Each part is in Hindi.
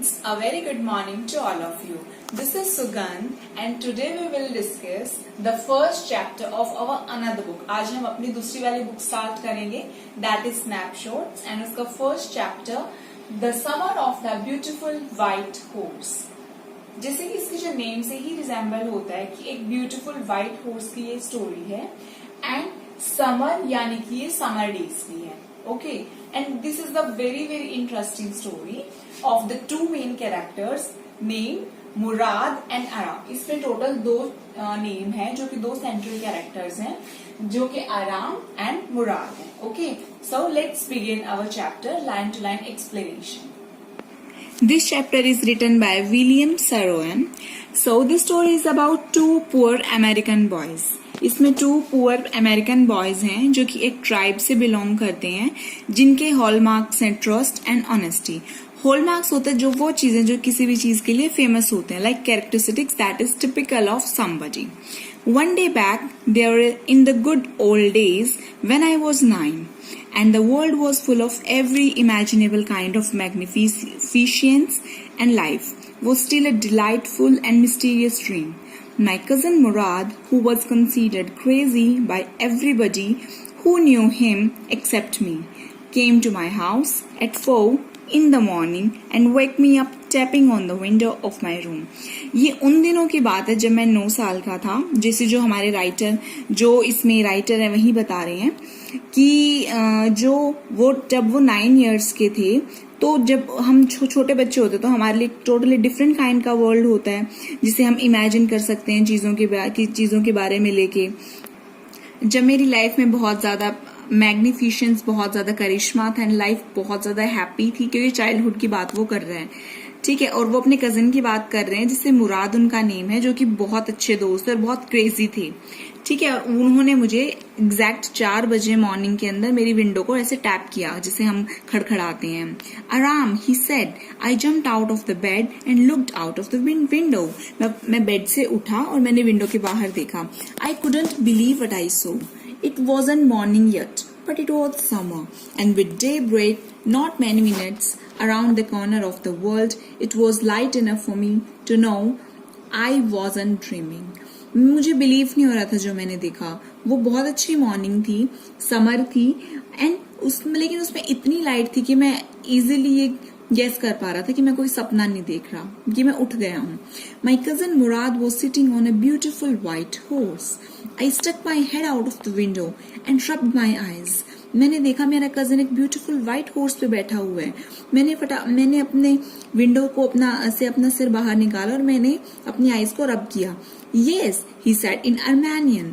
students, a very good morning to all of you. This is Sugandh and today we will discuss the first chapter of our another book. आज हम अपनी दूसरी वाली बुक स्टार्ट करेंगे, that is Snapshots, and उसका first chapter The Summer of the Beautiful White Horse. जैसे कि इसके जो नेम से ही रिजेंबल होता है कि एक ब्यूटीफुल व्हाइट हॉर्स की ये स्टोरी है एंड समर यानी कि ये समर डेज की है. Okay, and this is the very very interesting story of the two main characters name Murad and आराम. इसमें टोटल दो नेम है जो कि दो सेंट्रल कैरेक्टर्स हैं जो कि आराम एंड मुराद है. Okay, so let's begin our chapter line to line explanation. This chapter is written by William Saroyan. So this story is about two poor American boys. इसमें टू पुअर अमेरिकन बॉयज हैं जो कि एक ट्राइब से बिलोंग करते हैं जिनके हॉलमार्क्स हैं ट्रस्ट एंड ऑनेस्टी. हॉलमार्क्स होते हैं जो वो चीजें जो किसी भी चीज के लिए फेमस होते हैं, like characteristics that is typical of somebody. One day back, there in the good old days when I was 9, and the world was full of every imaginable kind of magnificence, and life was still a delightful and mysterious dream. My cousin Murad, who was considered crazy by everybody who knew him except me, came to my house at 4 in the morning and wake me up tapping on the window of my room. ये उन दिनों की बात है जब मैं 9 साल का था. जैसे जो हमारे राइटर जो इसमें राइटर है वही बता रहे हैं कि जब वो 9 इयर्स के थे तो जब हम छोटे बच्चे होते तो हमारे लिए टोटली डिफरेंट काइंड का वर्ल्ड होता है जिसे हम इमेजिन कर सकते हैं चीजों के बारे में लेके. जब मेरी लाइफ में बहुत ज्यादा मैग्निफिशेंस, बहुत ज्यादा करिश्मा था एंड लाइफ बहुत ज्यादा हैप्पी थी क्योंकि चाइल्डहुड की बात वो कर रहे हैं, ठीक है. और वो अपने कजिन की बात कर रहे हैं जिससे मुराद उनका नेम है, जो कि बहुत अच्छे दोस्त और बहुत क्रेजी थे, ठीक है. उन्होंने मुझे एग्जैक्ट 4 बजे मॉर्निंग के अंदर मेरी विंडो को ऐसे टैप किया जिसे हम खड़खड़ाते हैं. आराम, he said. I jumped out of the bed and looked out of the window. मैं बेड से उठा और मैंने विंडो के बाहर देखा. I couldn't believe what I saw. It wasn't morning yet, but it was summer, and with daybreak, not many minutes around the corner of the world, it was light enough for me to know I wasn't dreaming. मुझे बिलीव नहीं हो रहा था जो मैंने देखा. वो बहुत अच्छी मॉर्निंग थी, समर थी, लेकिन उसमें इतनी लाइट थी कि मैं इजीली ये गेस कर पा रहा था कि मैं कोई सपना नहीं देख रहा, कि मैं उठ गया हूँ. My cousin Murad was sitting on a beautiful white horse. I stuck my head out of the window and rubbed my eyes. मैंने देखा मेरा कजन एक ब्यूटीफुल व्हाइट हॉर्स पे बैठा हुआ है. मैंने अपने विंडो को अपना सिर बाहर निकाला और मैंने अपनी आईज को रब किया. Yes, he said in Armenian.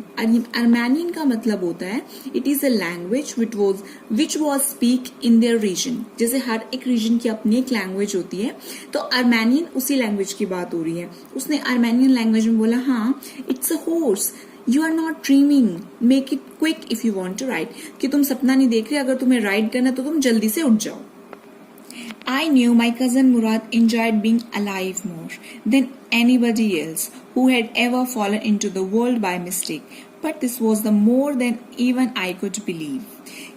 Armenian का मतलब होता है it is a language which was speak in their region. जैसे हर एक रीजन की अपनी एक लैंग्वेज होती है, तो आर्मेनियन उसी लैंग्वेज की बात हो रही है. उसने आर्मेनियन लैंग्वेज में बोला, हाँ, it's a horse. You are not dreaming. Make it quick if you want to ride. कि तुम सपना नहीं देख रहे, अगर तुम्हें राइड करना तो तुम जल्दी से उठ जाओ. I knew my cousin Murad enjoyed being alive more than anybody else who had ever fallen into the world by mistake. But this was the more than even I could believe.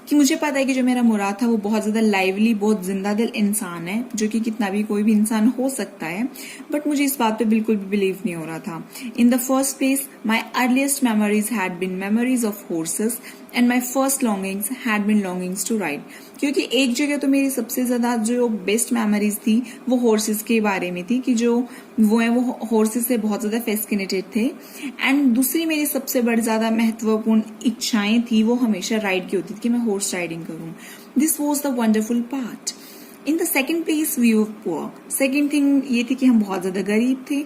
कि मुझे पता है कि जो मेरा मुराद था वो बहुत ज्यादा लाइवली, बहुत जिंदा दिल इंसान है, जो कि कितना भी कोई भी इंसान हो सकता है, बट मुझे इस बात पे बिल्कुल भी बिलीव नहीं हो रहा था. In the first place my earliest memories had been memories of horses and my first longings had been longings to ride. क्योंकि एक जगह तो मेरी सबसे ज्यादा जो बेस्ट मेमोरीज थी वो हॉर्सेस के बारे में थी कि जो वो हॉर्सेस से बहुत ज्यादा फैसिनेटेड थे. एंड दूसरी मेरी सबसे बड़ी ज्यादा महत्वपूर्ण इच्छाएं थी वो हमेशा राइड की होती थी कि मैं हॉर्स राइडिंग करूं. This was the wonderful part. In the second place we were poor. Second thing ये थी कि हम बहुत ज्यादा गरीब थे.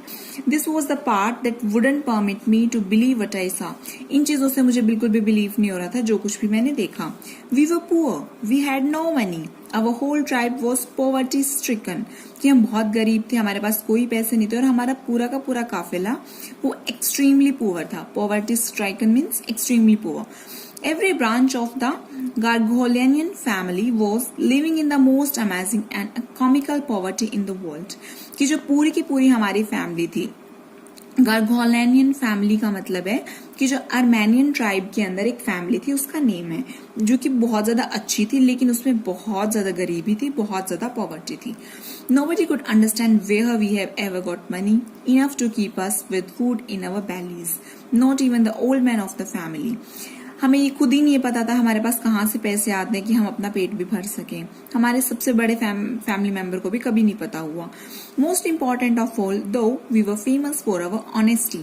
This was the part that wouldn't permit me to believe what I saw. इन चीजों से मुझे बिल्कुल भी बिलीव नहीं हो रहा था जो कुछ भी मैंने देखा. We were poor, we had no money, our whole tribe was poverty stricken. कि हम बहुत गरीब थे, हमारे पास कोई पैसे नहीं थे और हमारा पूरा का पूरा काफिला वो एक्सट्रीमली पुअर था. Poverty stricken means extremely poor. Every branch of the Gargolianian family was living in the most amazing and comical poverty in the world. कि जो पूरी की पूरी हमारी फैमिली थी गार्गोलेनियन फैमिली का मतलब है कि जो आर्मेनियन ट्राइब के अंदर एक फैमिली थी उसका नेम है, जो कि बहुत ज्यादा अच्छी थी लेकिन उसमें बहुत ज्यादा गरीबी थी, बहुत ज्यादा पॉवर्टी थी. Nobody could understand where we have ever got money enough to keep us with food in our bellies. Not even the old man of the family. हमें ये खुद ही नहीं पता था हमारे पास कहाँ से पैसे आते हैं कि हम अपना पेट भी भर सकें. हमारे सबसे बड़े फैमिली मेंबर को भी कभी नहीं पता हुआ. Most important of all, though we were famous for our honesty.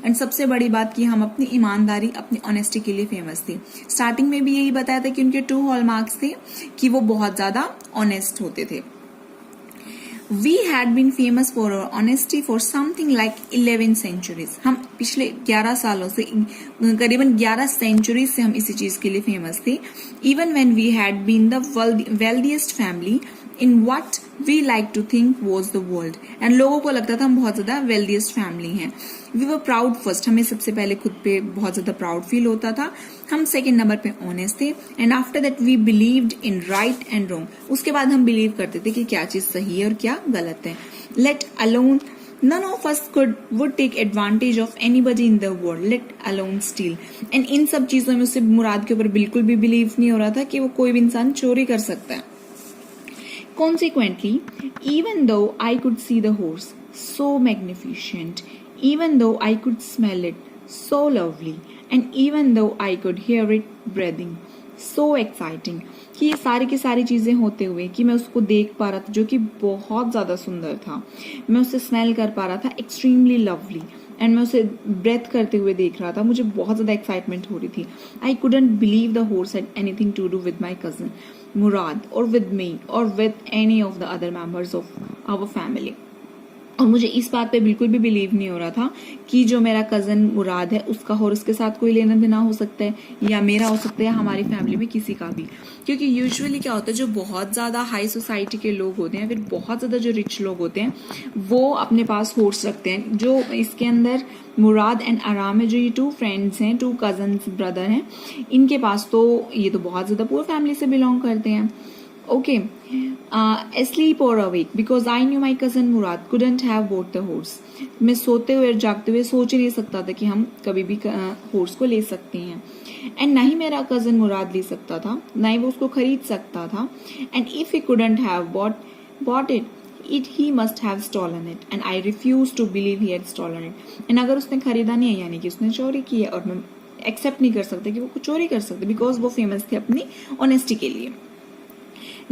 And सबसे बड़ी बात कि हम अपनी ईमानदारी, अपनी ऑनेस्टी के लिए फेमस थे. स्टार्टिंग में भी यही बताया था कि उनके 2 हॉलमार्क्स थे कि वो बहुत ज्यादा ऑनेस्ट होते थे. We had been famous for our honesty for something like 11 centuries. हम पिछले 11 सालों से, करीबन 11 सेंचुरी से हम इसी चीज के लिए फेमस थे. Even when we had been the wealthiest family in what we like to think was the world. And लोगों को लगता था हम बहुत ज्यादा wealthiest family हैं. We were proud first. हमें सबसे पहले खुद पे बहुत ज्यादा प्राउड फील होता था. हम सेकेंड नंबर पे ऑनेस्ट थे. And after that we believed in right and wrong. उसके बाद हम बिलीव करते थे कि क्या चीज सही है और क्या गलत है. Let alone none of us would take advantage of anybody in the world, let alone steal. And in सब चीजों में उससे मुराद के ऊपर बिल्कुल भी बिलीव नहीं हो रहा था कि वो कोई भी इंसान चोरी कर सकता है. Consequently, even though I could see the horse, so magnificent, even though I could smell it, so lovely, and even though I could hear it breathing, so exciting, कि ये सारी की सारी चीजें होते हुए कि मैं उसको देख पा रहा था जो कि बहुत ज्यादा सुंदर था, मैं उसे स्मेल कर पा रहा था, एक्सट्रीमली लवली, एंड मैं उसे ब्रेथ करते हुए देख रहा था, मुझे बहुत ज्यादा एक्साइटमेंट हो रही थी. I couldn't believe the horse had anything to do with my cousin Murad or with me or with any of the other members of our family. और मुझे इस बात पे बिल्कुल भी बिलीव नहीं हो रहा था कि जो मेरा कजन मुराद है उसका हॉर्स के साथ कोई लेना देना हो सकता है, या मेरा हो सकता है, या हमारी फैमिली में किसी का भी. क्योंकि यूजुअली क्या होता है, जो बहुत ज्यादा हाई सोसाइटी के लोग होते हैं, फिर बहुत ज्यादा जो रिच लोग होते हैं, वो अपने पास हॉर्स रखते हैं. जो इसके अंदर मुराद एंड आराम है, जो ये 2 फ्रेंड्स हैं, 2 कजन्स ब्रदर हैं, इनके पास तो ये तो बहुत ज्यादा पुअर फैमिली से बिलोंग करते हैं. Okay, asleep or awake, because I knew my cousin Murad couldn't have bought the horse. मैं सोते हुए और जागते हुए सोच ही नहीं सकता था कि हम कभी भी horse को ले सकते हैं. एंड ना ही मेरा कजन मुराद ले सकता था, ना ही वो उसको खरीद सकता था. And if he couldn't have bought it, he must have stolen it, and I refuse to believe he had stolen it. And अगर उसने खरीदा नहीं है, यानी कि उसने चोरी की है, और मैं एक्सेप्ट नहीं कर सकता कि वो चोरी कर सकते, बिकॉज वो फेमस थे अपनी ऑनेस्टी के लिए.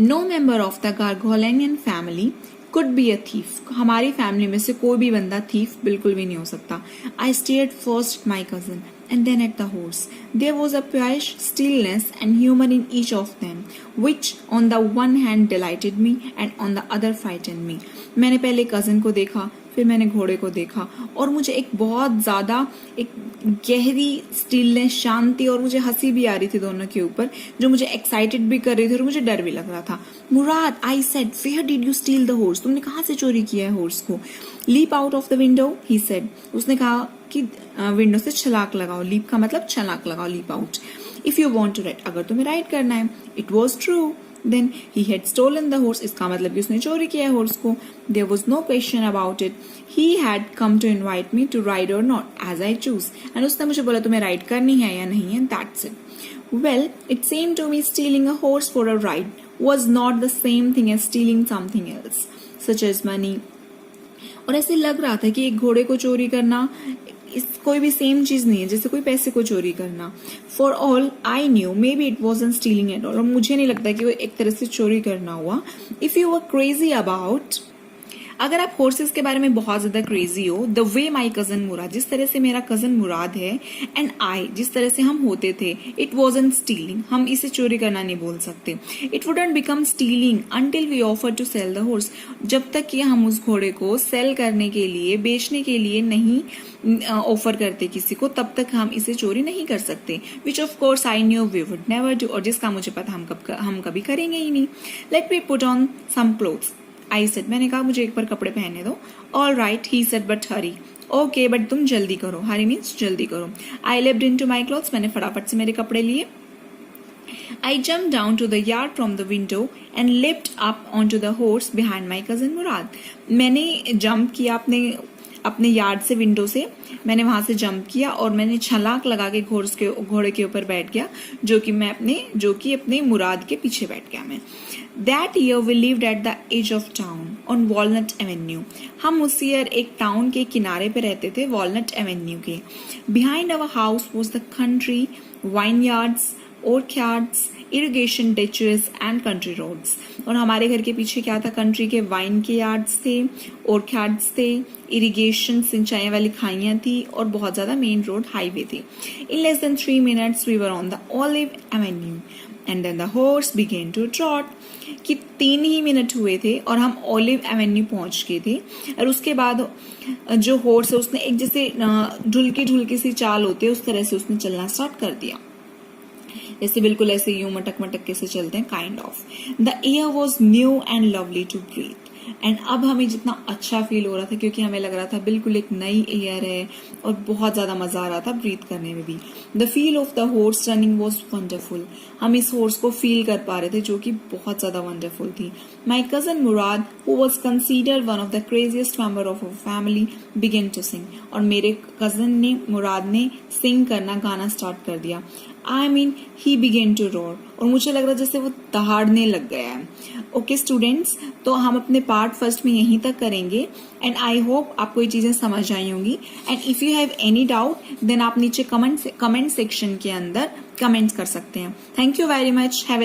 No member of the Gargolenian family could be a thief. हमारी फैमिली में से कोई भी बंदा thief बिल्कुल भी नहीं हो सकता. I stared first at my cousin and then at the horse. There was a pious stillness and humor in each of them, which on the one hand delighted me and on the other frightened me. मैंने पहले कजन को देखा, फिर मैंने घोड़े को देखा, और मुझे एक बहुत ज्यादा एक गहरी स्टिलनेस, शांति, और मुझे हंसी भी आ रही थी दोनों के ऊपर, जो मुझे एक्साइटेड भी कर रही थी और मुझे डर भी लग रहा था. Murad, I said, where did you steal the horse? तुमने कहाँ से चोरी किया है हॉर्स को? Leap out of the window, he said. उसने कहा कि विंडो से छलाक लगाओ. लीप का मतलब छलाक लगाओ, leap out. If you want to ride, अगर तुम्हें राइड करना है. It was true. Then he had stolen the horse. इसका मतलब कि उसने चोरी किया है हॉर्स को. There was no question about it. He had come to invite me to ride or not, as I choose. And उसने मुझे बोला तुम्हें राइड करनी है या नहीं है. That's it. Well, it seemed to me stealing a horse for a ride was not the same thing as stealing something else, such as money. और ऐसे लग रहा था कि एक घोड़े को चोरी करना कोई भी सेम चीज नहीं है जैसे कोई पैसे को चोरी करना. For all I knew may be it wasn't stealing at all. और मुझे नहीं लगता कि वो एक तरह से चोरी करना हुआ. If you were crazy about, अगर आप हॉर्सेस के बारे में बहुत ज्यादा क्रेजी हो, द वे माई कजन मुराद, जिस तरह से मेरा कजन मुराद है, एंड आई, जिस तरह से हम होते थे, इट वॉजंट स्टीलिंग, हम इसे चोरी करना नहीं बोल सकते. It wouldn't become stealing until we offer to sell the horse, जब तक कि हम उस घोड़े को सेल करने के लिए, बेचने के लिए नहीं ऑफर करते किसी को, तब तक हम इसे चोरी नहीं कर सकते. Which of course I knew we would never do, और जिसका मुझे पता हम कभी करेंगे ही नहीं. Let me put on some clothes, I said, मैंने कहा मुझे एक बार कपड़े पहनने दो. All right, he said, but hurry. Okay, but तुम जल्दी करो. हरी मीन्स जल्दी करो. I leaped into my clothes, मैंने फटाफट से मेरे कपड़े लिए. I jumped down to the yard from the window and leapt up onto the horse behind my cousin Murad. मैंने जंप किया अपने अपने यार्ड से विंडो से मैंने वहां से जंप किया और मैंने छलांग लगा के घोड़े के ऊपर बैठ गया, जो कि अपने मुराद के पीछे बैठ गया मैं। That year we lived at the edge of town on Walnut Avenue. हम उस ईयर एक टाउन के किनारे पे रहते थे, वॉलनट एवेन्यू के। Behind our house was the country, vineyards, orchards, irrigation ditches and country roads. और हमारे घर के पीछे क्या था? कंट्री के वाइन के यार्ड्स थे, ऑर्चार्ड्स थे, इरिगेशन सिंचाई वाली खाइयां थी और बहुत ज्यादा मेन रोड हाईवे थी। In less than 3 minutes we were on the Olive Avenue. And then the horse began to trot. कि 3 ही मिनट हुए थे और हम ऑलिव एवेन्यू पहुंच गए थे। और उसके बाद जो हॉर्स है उसने एक जैसे ढुलकी सी चाल होती है उस तरह से उसने चलना स्टार्ट कर दिया, जैसे बिल्कुल ऐसे यूं मटक के से चलते हैं, kind of. The air was new and lovely to breathe. And अब हमें जितना अच्छा फील हो रहा था, क्योंकि हमें लग रहा था बिल्कुल एक नई एयर है और बहुत ज्यादा मजा आ रहा था ब्रीथ करने में भी। The feel of the horse running was wonderful. हम इस हॉर्स को फील कर पा रहे थे, जो कि बहुत ज्यादा वंडरफुल थी। My cousin Murad, who was considered one of the craziest member of our family, began to sing. और मेरे कजन ने, मुराद ने सिंग करना, गाना स्टार्ट कर दिया। I mean, he began to roar. और मुझे लग रहा जैसे वो दहाड़ने लग गया है। ओके स्टूडेंट्स, तो हम अपने पार्ट फर्स्ट में यहीं तक करेंगे एंड आई होप आपको ये चीजें समझ आई होंगी। And if you have any doubt then आप नीचे कमेंट सेक्शन के अंदर कमेंट कर सकते हैं। Thank you very much. Have